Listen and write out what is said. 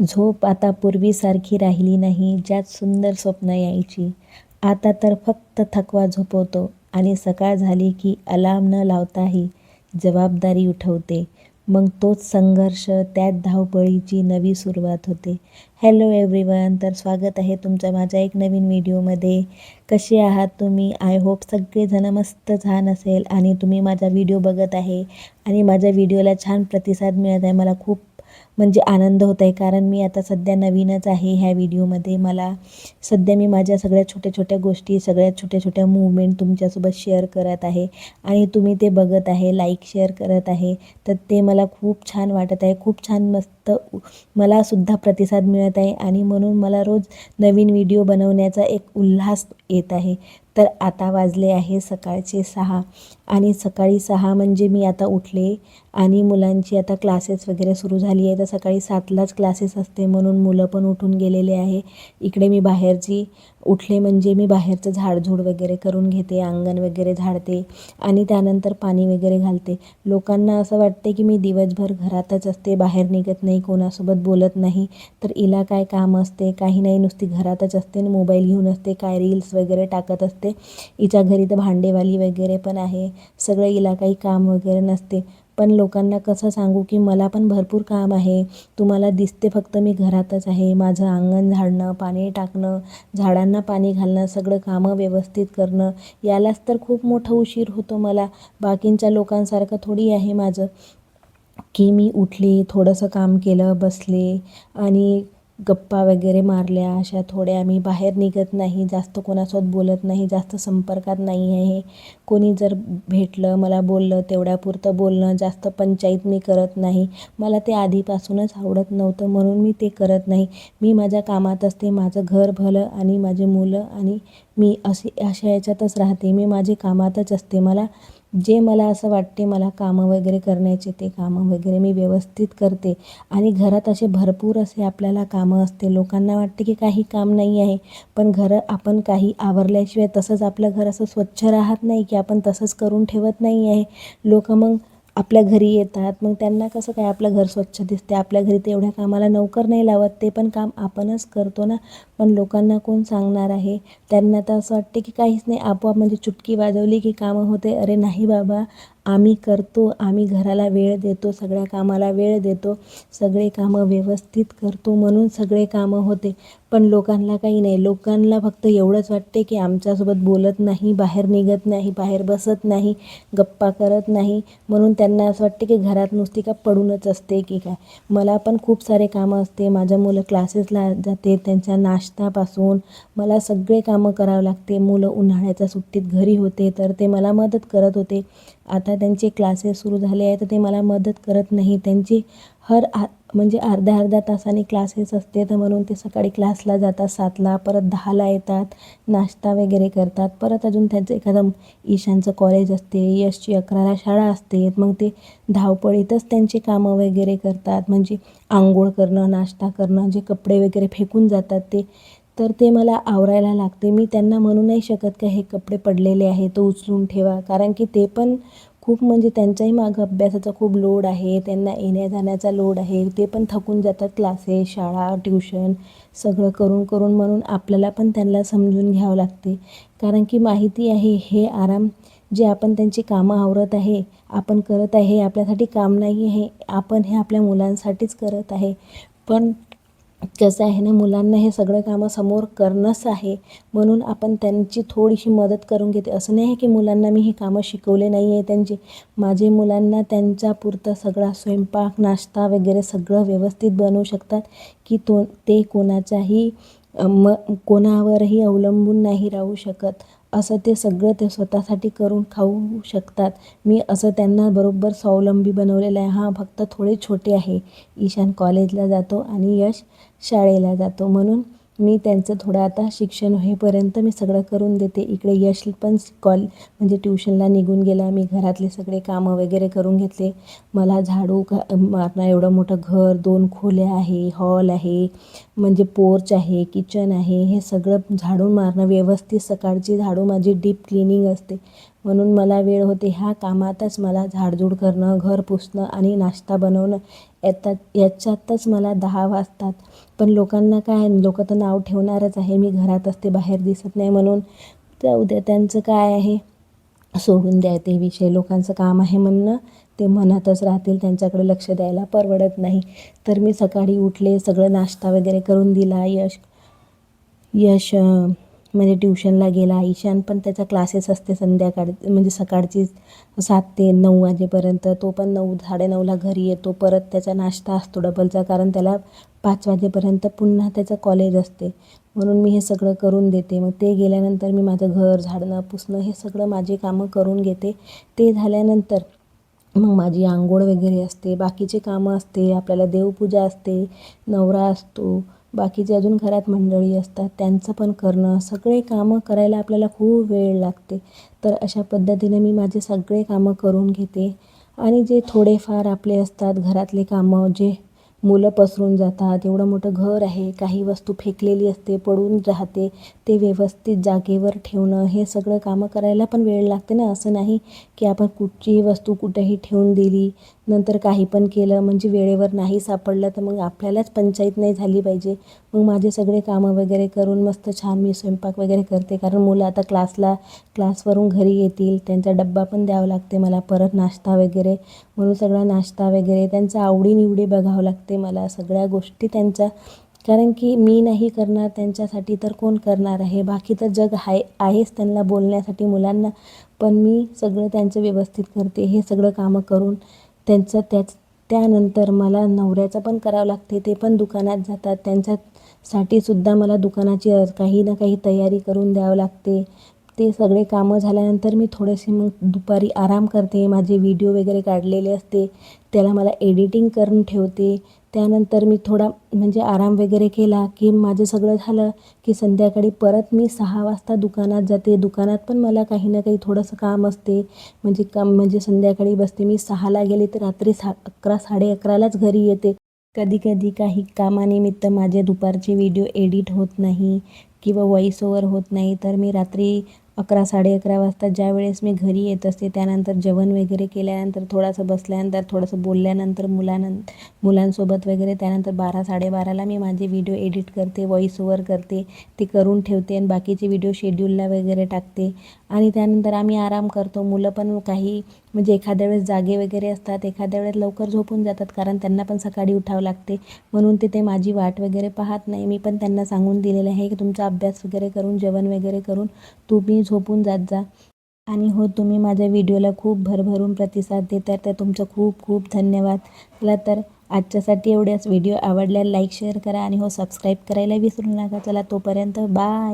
झोप आता पूर्वीसारखी राहिली नाही, ज्यात सुंदर स्वप्न यायची. आता तर फक्त थकवा झोपवतो आणि सकाळ झाली की अलार्म न लावताही जबाबदारी उठवते. मग तोच संघर्ष, त्यात धावपळीची नवी सुरुवात होते. हॅलो एव्हरीवन, तर स्वागत आहे तुमचं माझ्या एक नवीन व्हिडिओमध्ये. कसे आहात तुम्ही? आय होप सगळेजण मस्त छान असेल आणि तुम्ही माझा व्हिडिओ बघत आहे आणि माझ्या व्हिडिओला छान प्रतिसाद मिळत आहे. मला खूप म्हणजे आनंद होत आहे, कारण मी आता सध्या नवीनच आहे ह्या व्हिडिओमध्ये. मला सध्या मी माझ्या सगळ्या छोट्या छोट्या गोष्टी, सगळ्या छोट्या छोट्या मूवमेंट तुमच्यासोबत शेअर करत आहे आणि तुम्ही ते बघत आहे, लाईक शेअर करत आहे. तर ते मला खूप छान वाटत आहे. खूप छान मस्त मलासुद्धा प्रतिसाद मिळत आहे आणि म्हणून मला रोज नवीन व्हिडिओ बनवण्याचा एक उल्हास येत आहे. तर आता वाजले आहे सकाळचे 6 आणि सकाळी 6 म्हणजे मी आता उठले आणि मुलांची आता क्लासेस वगैरे सुरू झाली आहे. तर सकाळी 7लाच क्लासेस असते, म्हणून मुलं पण उठून गेलेले आहे. इकडे मी बाहेरची उठले म्हणजे मी बाहेरचं झाडझूड वगैरे करून घेते, अंगण वगैरे झाडते आणि त्यानंतर पाणी वगैरे घालते. लोकांना असं वाटते की मी दिवसभर घरातच असते, बाहेर निघत नाही, कोणासोबत बोलत नाही. तर हिला काय काम असते? काही नाही, नुसती घरातच असते आणि मोबाईल घेऊन असते, काय रील्स वगैरे टाकत असते. हिच्या घरी तर भांडेवाली वगैरे पण आहे, सगळं. हिला काही काम वगैरे नसते. पण लोकांना कसं सांगू की मला पण भरपूर काम आहे. तुम्हाला दिसते फक्त मी घरातच आहे. माझं अंगण झाडणं, पाणी टाकणं, झाडांना पाणी घालणं, सगळं कामं व्यवस्थित करणं, यालाच तर खूप मोठा उशीर होतो मला. बाकींच्या लोकांसारखं थोडी आहे माझं की मी उठले, थोडंसं काम केलं, बसले आणि गप्पा वगैरे मारल्या. अशा थोड्या. मी बाहेर निघत नाही, जास्त कोणासोबत बोलत नाही, जास्त संपर्कात नाही आहे. कोणी जर भेटलं, मला बोललं, तेवढ्यापुरतं बोलणं, जास्त पंचाईत मी करत नाही. मला ते आधीपासूनच आवडत नव्हतं, म्हणून मी ते करत नाही. मी माझ्या कामात असते, माझं घर भलं आणि माझे मुलं आणि मी अशा याच्यातच राहते. मी माझे कामातच असते. मला असं वाटते मला कामं वगैरे करण्याचे, ते कामं वगैरे मी व्यवस्थित करते. आणि घरात असे भरपूर असे आपल्याला कामं असते. लोकांना वाटते की काही काम नाही आहे, पण घरं आपण काही आवरल्याशिवाय तसंच आपलं घर असं स्वच्छ राहत नाही की आपण तसंच करून ठेवत नाही आहे. लोकं मग आपल्या घरी येतात, मग त्यांना कसं काय आपलं घर स्वच्छ दिसते? आपल्या घरी तर एवढ्या कामाला नोकर नाही लावत, ते पण काम आपणच करतो ना. पण लोकांना कोण सांगणार आहे? त्यांना तर असं वाटते की काहीच नाही, आपोआप म्हणजे चुटकी वाजवली की कामं होते. अरे नाही बाबा, आम्ही करतो, आम्ही घराला वेळ देतो, सगळ्या कामाला वेळ देतो, सगळे कामं व्यवस्थित करतो, म्हणून सगळे कामं होते. पण लोकांना काही नाही. लोकांना फक्त एवढंच वाटते की आमच्यासोबत बोलत नाही, बाहेर निघत नाही, बाहेर बसत नाही, गप्पा करत नाही, म्हणून त्यांना असं वाटते की घरात नुसती का पडूनच असते की काय. मला पण खूप सारे कामं असते. माझ्या मुलं क्लासेसला जाते, त्यांच्या नाश्त्यापासून मला सगळे कामं करावं लागते. मुलं उन्हाळ्याच्या सुट्टीत घरी होते तर ते मला मदत करत होते. आता त्यांचे क्लासेस सुरू झाले आहे तर ते मला मदत करत नाही. त्यांची म्हणजे अर्ध्या अर्ध्या तासाने क्लासेस असते, तर म्हणून ते सकाळी क्लासला जातात 7ला, परत 10ला येतात, नाश्ता वगैरे करतात. परत अजून त्यांचं एखादं ईशानचं कॉलेज असते, यशची 11ला शाळा असते, मग ते धावपळीतच त्यांची कामं वगैरे करतात. म्हणजे अंघोळ करणं, नाश्ता करणं, जे कपडे वगैरे फेकून जातात ते, तर ते मला आवरायला लागते. मी त्यांना म्हणू नाही शकत का हे कपडे पडलेले आहे तर उचलून ठेवा, कारण की ते पण खूप म्हणजे त्यांच्याही मागं अभ्यासाचा खूप लोड आहे, त्यांना येण्या-जाण्याचा लोड आहे. ते पण थकून जातात, क्लासेस, शाळा, ट्युशन सगळं करून करून. म्हणून आपल्याला पण त्यांना समजून घ्यावं लागते, कारण की माहिती आहे हे आराम जे आपण त्यांची कामं आवरत आहे, आपण करत आहे, हे आपल्यासाठी काम नाही आहे. आपण हे आपल्या मुलांसाठीच करत आहे. पण कसं आहे ना, मुलांना हे सगळं कामं समोर करणंच आहे, म्हणून आपण त्यांची थोडीशी मदत करून घेते. असं नाही आहे की मुलांना मी ही कामं शिकवले नाही आहे त्यांची. माझे मुलांना त्यांच्यापुरतं सगळा स्वयंपाक, नाश्ता वगैरे सगळं व्यवस्थित बनवू शकतात की ते कोणाच्याही कोणावरही अवलंबून नाही राहू शकत. असं ते सगळं ते स्वतःसाठी करून खाऊ शकतात. मी असं त्यांना बरोबर स्वावलंबी बनवलेलं आहे. हां, फक्त थोडे छोटे आहे. ईशान कॉलेजला जातो आणि यश शाळेला जातो, म्हणून मी त्यांचं थोडं आता शिक्षण होईपर्यंत मी सगळं करून देते. इकडे यश पण म्हणजे ट्युशनला निघून गेला. मी घरातले सगळे कामं वगैरे करून घेतले. मला झाडू मारणं, एवढं मोठं घर, 2 खोल्या आहे, हॉल आहे, म्हणजे पोर्च आहे, किचन आहे, हे सगळं झाडून मारणं व्यवस्थित. सकाळची झाडू माझी डीप क्लिनिंग असते, म्हणून मला वेळ होते ह्या कामातच. मला झाडझूड करणं, घर पुसणं आणि नाश्ता बनवणं याच्यातच मला 10 वाजतात. पण लोकांना काय, लोकं तर नाव ठेवणारच आहे मी घरात असते, बाहेर दिसत नाही म्हणून. जाऊ द्या, त्यांचं काय आहे, सोडून द्या ते विषय. लोकांचं काम आहे म्हणणं, ते म्हणतच राहतील, त्यांच्याकडे लक्ष द्यायला परवडत नाही. तर मी सकाळी उठले, सगळं नाश्ता वगैरे करून दिला. यश म्हणजे ट्युशनला गेला. ईशान पण त्याचा क्लासेस असते संध्याकाळी, म्हणजे सकाळची 7 ते 9 वाजेपर्यंत. तो पण 9 9:30ला घरी येतो. परत त्याचा नाश्ता असतो डबलचा, कारण त्याला 5 वाजेपर्यंत पुन्हा त्याचं कॉलेज असते. म्हणून मी हे सगळं करून देते. मग ते गेल्यानंतर मी माझं घर झाडणं, पुसणं हे सगळं माझी कामं करून घेते. ते झाल्यानंतर मग माझी अंघोळ वगैरे असते, बाकीचे कामं असते, आपल्याला देवपूजा असते, नवरा असतो, बाकीचे अजून घरात मंडळी असतात, त्यांचं पण करणं. सगळे कामं करायला आपल्याला खूप वेळ लागते. तर अशा पद्धतीने मी माझे सगळे कामं करून घेते. आणि जे थोडेफार आपले असतात घरातले कामं, जे मुलं पसरून जातात, एवढं मोठं घर आहे, काही वस्तू फेकलेली असते, पडून राहते, ते व्यवस्थित जागेवर ठेवणं, हे सगळं कामं करायला पण वेळ लागते ना. असं नाही की आपण कुठचीही वस्तू कुठेही ठेवून दिली, नंतर काही पण केलं म्हणजे वेळेवर नाही सापडलं तर मग आपल्यालाच पंचाईत नाही झाली पाहिजे. मग माझे सगळे कामं वगैरे करून मस्त छान मी स्वयंपाक वगैरे करते, कारण मुलं आता क्लासवरून घरी येतील, त्यांचा डब्बा पण द्यावा लागते मला, परत नाश्ता वगैरे. म्हणून सगळा नाश्ता वगैरे त्यांच्या आवडीनिवडी बघावं लागते मला, सगळ्या गोष्टी त्यांच्या. कारण की मी नाही करणार त्यांच्यासाठी तर कोण करणार आहे. बाकी तर जग आहेच त्यांना बोलण्यासाठी, मुलांना. पण मी सगळं त्यांचं व्यवस्थित करते. हे सगळं कामं करून त्यानंतर मला नवऱ्याचं पण करावं लागते. ते पण दुकानात जातात, त्यांच्यासाठीसुद्धा मला दुकानाची काही ना काही तयारी करून द्यावं लागते. ते सगळे कामं झाल्यानंतर मी थोडेसे मग दुपारी आराम करते. माझे व्हिडिओ वगैरे काढलेले असते, त्याला मला एडिटिंग करून ठेवते. त्यानंतर मी थोडा म्हणजे आराम वगैरे केला की माझं सगळं झालं की संध्याकाळी परत मी 6 वाजता दुकानात जाते. दुकानात पण मला काही ना काही थोडंसं काम असते. म्हणजे संध्याकाळी बसते मी. 6ला गेले तर रात्री 11 11:30लाच घरी येते. कधी-कधी काही कामानिमित्त माझे दुपारचे व्हिडिओ एडिट होत नाही किंवा व्हॉईस ओव्हर होत नाही, तर मी रात्री 11 11:30 वाजता ज्यावेळेस मी घरी येत असते, त्यानंतर जेवण वगैरे केल्यानंतर थोडंसं बसल्यानंतर, थोडंसं बोलल्यानंतर मुलांसोबत वगैरे, त्यानंतर 12 12:30ला मी माझे व्हिडिओ एडिट करते, व्हॉईस ओव्हर करते, ते करून ठेवते आणि बाकीचे व्हिडिओ शेड्यूलला वगैरे टाकते. आणि त्यानंतर आम्ही आराम करतो. मुलं पण काही म्हणजे एखाद्या वेळेस जागे वगैरे असतात, एखाद्या वेळेस लवकर झोपून जातात, कारण त्यांना पण सकाळी उठावं लागते. म्हणून ते माझी वाट वगैरे पाहत नाही. मी पण त्यांना सांगून दिलेलं आहे की तुमचा अभ्यास वगैरे करून, जेवण वगैरे करून तुम्ही झोपून जात जा. आणि हो, तुम्ही माझ्या व्हिडिओला खूप भरभरून प्रतिसाद देता, तर तुमचं खूप खूप धन्यवाद. चला तर आजच्यासाठी एवढ्याच. व्हिडिओ आवडल्यास लाईक शेअर करा आणि हो, सबस्क्राईब करायला विसरू नका. चला तोपर्यंत बाय.